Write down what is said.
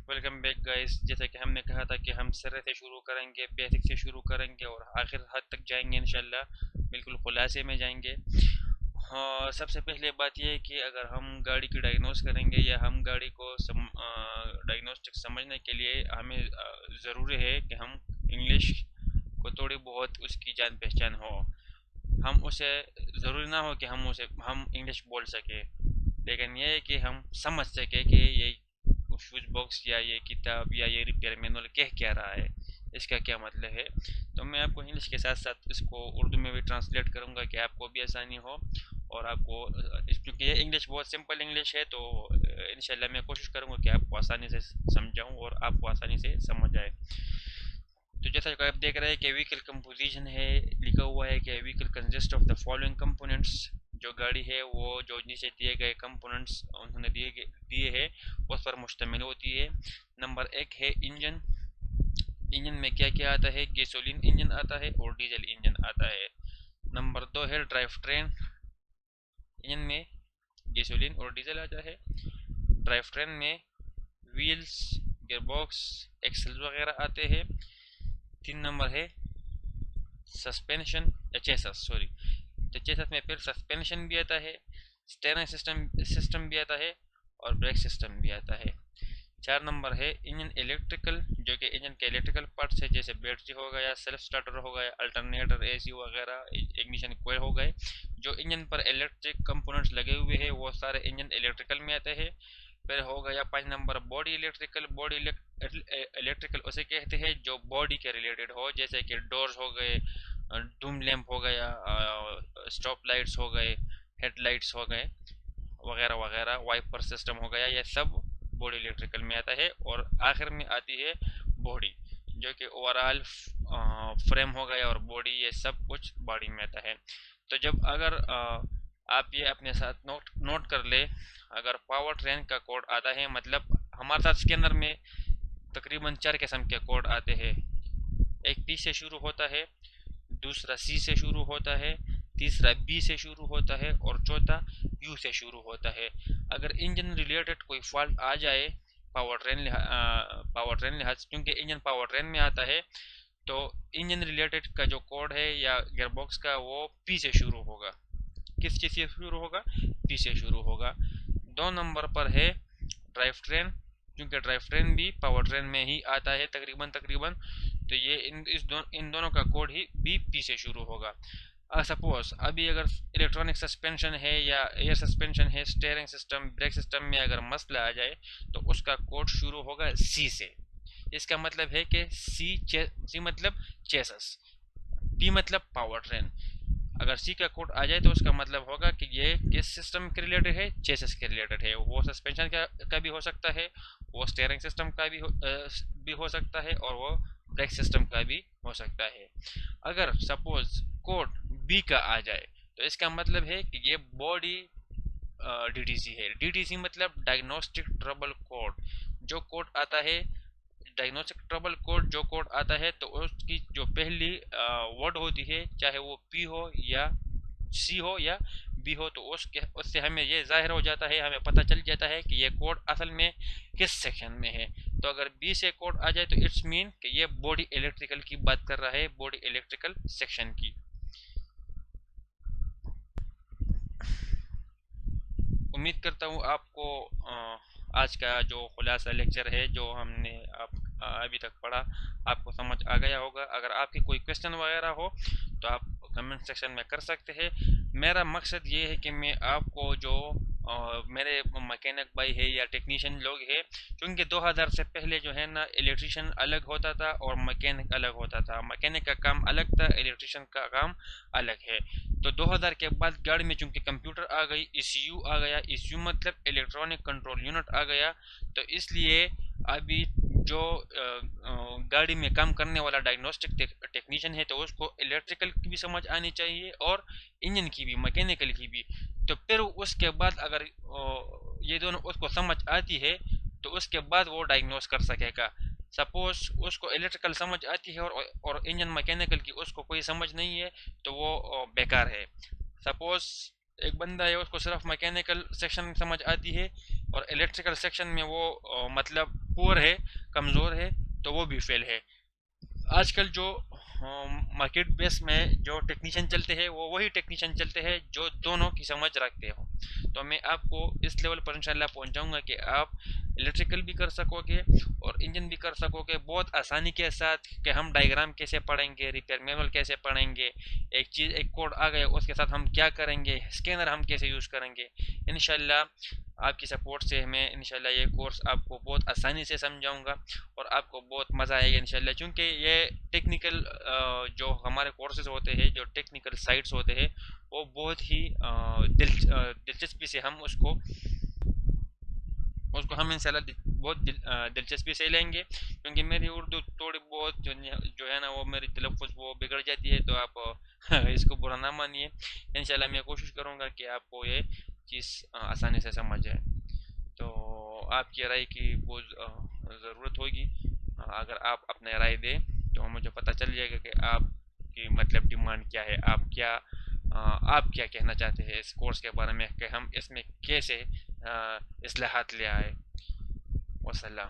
Welcome back guys. जैसा कि हमने कहा था कि हम सिरे से शुरू करेंगे, बेसिक से शुरू करेंगे और आखिर हद तक जाएंगे इंशाल्लाह। बिल्कुल खुलासे में जाएंगे। हाँ, सबसे पहले बात यह है कि अगर हम गाड़ी की डायग्नोस करेंगे या हम गाड़ी को डायग्नोस्टिक समझने के लिए हमें ज़रूरी है कि हम इंग्लिश को थोड़ी बहुत उसकी जान पहचान हो। हम उसे ज़रूरी ना हो कि हम इंग्लिश बोल सके, लेकिन यह है कि हम समझ सके कि ये फ्यूज बॉक्स या ये किताब या ये रिपेयर मैनुअल कह क्या रहा है, इसका क्या मतलब है। तो मैं आपको इंग्लिश के साथ साथ इसको उर्दू में भी ट्रांसलेट करूँगा कि आपको भी आसानी हो और आपको क्योंकि ये इंग्लिश बहुत सिंपल इंग्लिश है, तो इंशाल्लाह मैं कोशिश करूँगा कि आपको आसानी से समझाऊँ और आपको आसानी से समझ आए। तो जैसा कि आप देख रहे हैं कि व्हीकल कंपोजिशन है, लिखा हुआ है कि vehicle consist of the following components. जो गाड़ी है वो जो नीचे दिए गए कंपोनेंट्स उन्होंने दिए हैं उस पर मुश्तमिल होती है। नंबर एक है इंजन। इंजन में क्या क्या आता है? गैसोलीन इंजन आता है और डीजल इंजन आता है। नंबर दो है ड्राइव ट्रेन। इंजन में गैसोलीन और डीजल आता है। ड्राइव ट्रेन में व्हील्स, गियरबॉक्स, एक्सेल वगैरह आते हैं। 3 नंबर है सस्पेंशन चेसस, सॉरी। तो चेसस में फिर सस्पेंशन भी आता है, स्टेयरिंग सिस्टम भी आता है और ब्रेक सिस्टम भी आता है। 4 नंबर है इंजन इलेक्ट्रिकल, जो कि इंजन के इलेक्ट्रिकल पार्ट्स है, जैसे बैटरी हो गया, सेल्फ स्टार्टर हो गया, अल्टरनेटर, एसी वगैरह, इग्निशन कोयल हो गए। जो इंजन पर इलेक्ट्रिक कंपोनेंट्स लगे हुए हैं वो सारे इंजन इलेक्ट्रिकल में आते हैं। फिर हो गया 5 number body electrical. Body electrical उसे कहते हैं जो बॉडी के रिलेटेड हो, जैसे कि डोर्स हो गए, डूम लैंप हो गया, स्टॉप लाइट्स हो गए, हेडलाइट्स हो गए वगैरह वगैरह, वाइपर सिस्टम हो गया, ये सब बॉडी इलेक्ट्रिकल में आता है। और आखिर में आती है बॉडी, जो कि ओवरऑल फ्रेम हो गया और बॉडी, ये सब कुछ बॉडी में आता है। तो जब अगर आप ये अपने साथ नोट कर ले, अगर पावर ट्रेन का कोड आता है, मतलब हमारे साथ स्कैनर में तकरीबन 4 किस्म के कोड आते हैं। एक पी से शुरू होता है, दूसरा सी से शुरू होता है, तीसरा बी से शुरू होता है और चौथा यू से शुरू होता है। अगर इंजन रिलेटेड कोई फॉल्ट आ जाए पावर ट्रेन लिहाज, क्योंकि इंजन पावर ट्रेन में आता है, तो इंजन रिलेटेड का जो कोड है या गियरबॉक्स का, वो पी से शुरू होगा। किस चीज़ से शुरू होगा? पी से शुरू होगा। 2 नंबर पर है ड्राइव ट्रेन, क्योंकि ड्राइव ट्रेन भी पावर ट्रेन में ही आता है तकरीबन तकरीबन। तो ये इन दोनों का कोड ही बी पी से शुरू होगा। सपोज अभी अगर इलेक्ट्रॉनिक सस्पेंशन है या एयर सस्पेंशन है, स्टीयरिंग सिस्टम, ब्रेक सिस्टम में अगर मसला आ जाए तो उसका कोड शुरू होगा सी से। इसका मतलब है कि सी मतलब चेसस, पी मतलब पावर ट्रेन। अगर सी का कोड आ जाए तो उसका मतलब होगा कि ये किस सिस्टम के रिलेटेड है? चेसिस के रिलेटेड है। वो सस्पेंशन का भी हो सकता है, वो स्टीयरिंग सिस्टम का भी हो सकता है और वो ब्रेक सिस्टम का भी हो सकता है। अगर सपोज कोड बी का आ जाए तो इसका मतलब है कि ये बॉडी डीटीसी है। डीटीसी मतलब डायग्नोस्टिक ट्रबल कोड। जो कोड आता है डायग्नोस्टिक ट्रबल कोड, जो कोड आता है, तो उसकी जो पहली वर्ड होती है, चाहे वो पी हो या सी हो या बी हो, तो उससे हमें ये जाहिर हो जाता है, हमें पता चल जाता है कि ये कोड असल में किस सेक्शन में है। तो अगर बी से कोड आ जाए तो इट्स मीन कि ये बॉडी इलेक्ट्रिकल की बात कर रहा है, बॉडी इलेक्ट्रिकल सेक्शन की। उम्मीद करता हूँ आपको आज का जो खुलासा लेक्चर है, जो हमने अभी तक पढ़ा, आपको समझ आ गया होगा। अगर आपकी कोई क्वेश्चन वगैरह हो तो आप कमेंट सेक्शन में कर सकते हैं। मेरा मकसद ये है कि मैं आपको जो मेरे मैकेनिक भाई है या टेक्नीशियन लोग हैं, क्योंकि 2000 से पहले जो है ना, इलेक्ट्रिशियन अलग होता था और मैकेनिक अलग होता था। मैकेनिक का काम अलग था, इलेक्ट्रिशियन का काम अलग है। तो 2000 के बाद गाड़ी में चूंकि कंप्यूटर आ गई, ईसीयू आ गया, ईसीयू मतलब इलेक्ट्रॉनिक कंट्रोल यूनिट आ गया, तो इसलिए अभी जो गाड़ी में काम करने वाला डायग्नोस्टिक टेक्नीशियन है, तो उसको इलेक्ट्रिकल की भी समझ आनी चाहिए और इंजन की भी, मैकेनिकल की भी। तो फिर उसके बाद अगर ये दोनों उसको समझ आती है तो उसके बाद वो डायग्नोस कर सकेगा। सपोज उसको इलेक्ट्रिकल समझ आती है और इंजन मैकेनिकल की उसको कोई समझ नहीं है, तो वो बेकार है। सपोज एक बंदा है, उसको सिर्फ मैकेनिकल सेक्शन समझ आती है और इलेक्ट्रिकल सेक्शन में वो मतलब पुअर है, कमज़ोर है, तो वो भी फेल है। आजकल जो मार्केट बेस में जो टेक्नीशियन चलते हैं वो वही टेक्नीशियन चलते हैं जो दोनों की समझ रखते हो। तो मैं आपको इस लेवल पर इंशाल्लाह पहुंचाऊंगा कि आप इलेक्ट्रिकल भी कर सकोगे और इंजन भी कर सकोगे बहुत आसानी के साथ, कि हम डायग्राम कैसे पढ़ेंगे, रिपेयर मैनुअल कैसे पढ़ेंगे, एक चीज़ एक कोड आ गया उसके साथ हम क्या करेंगे, स्कैनर हम कैसे यूज़ करेंगे। इंशाल्लाह आपकी सपोर्ट से मैं इंशाल्लाह ये कोर्स आपको बहुत आसानी से समझाऊंगा और आपको बहुत मज़ा आएगा इंशाल्लाह, क्योंकि ये टेक्निकल जो हमारे कोर्सेज होते हैं, जो टेक्निकल साइट्स होते हैं, वो बहुत ही दिलचस्पी से हम उसको उसको हम इंशाल्लाह बहुत दिलचस्पी से लेंगे। क्योंकि मेरी उर्दू थोड़ी बहुत जो है ना वो मेरी तलफ़ुज़ वो बिगड़ जाती है, तो आप इसको बुरा ना मानिए। इंशाल्लाह मैं कोशिश करूँगा कि आपको ये चीज़ आसानी से समझ जाए। तो आपकी राय की बहुत ज़रूरत होगी। अगर आप अपने राय दें तो मुझे पता चल जाएगा कि आपकी मतलब डिमांड क्या है, आप क्या कहना चाहते हैं इस कोर्स के बारे में, कि हम इसमें कैसे इस्लाहात ले आए। वसल्लम।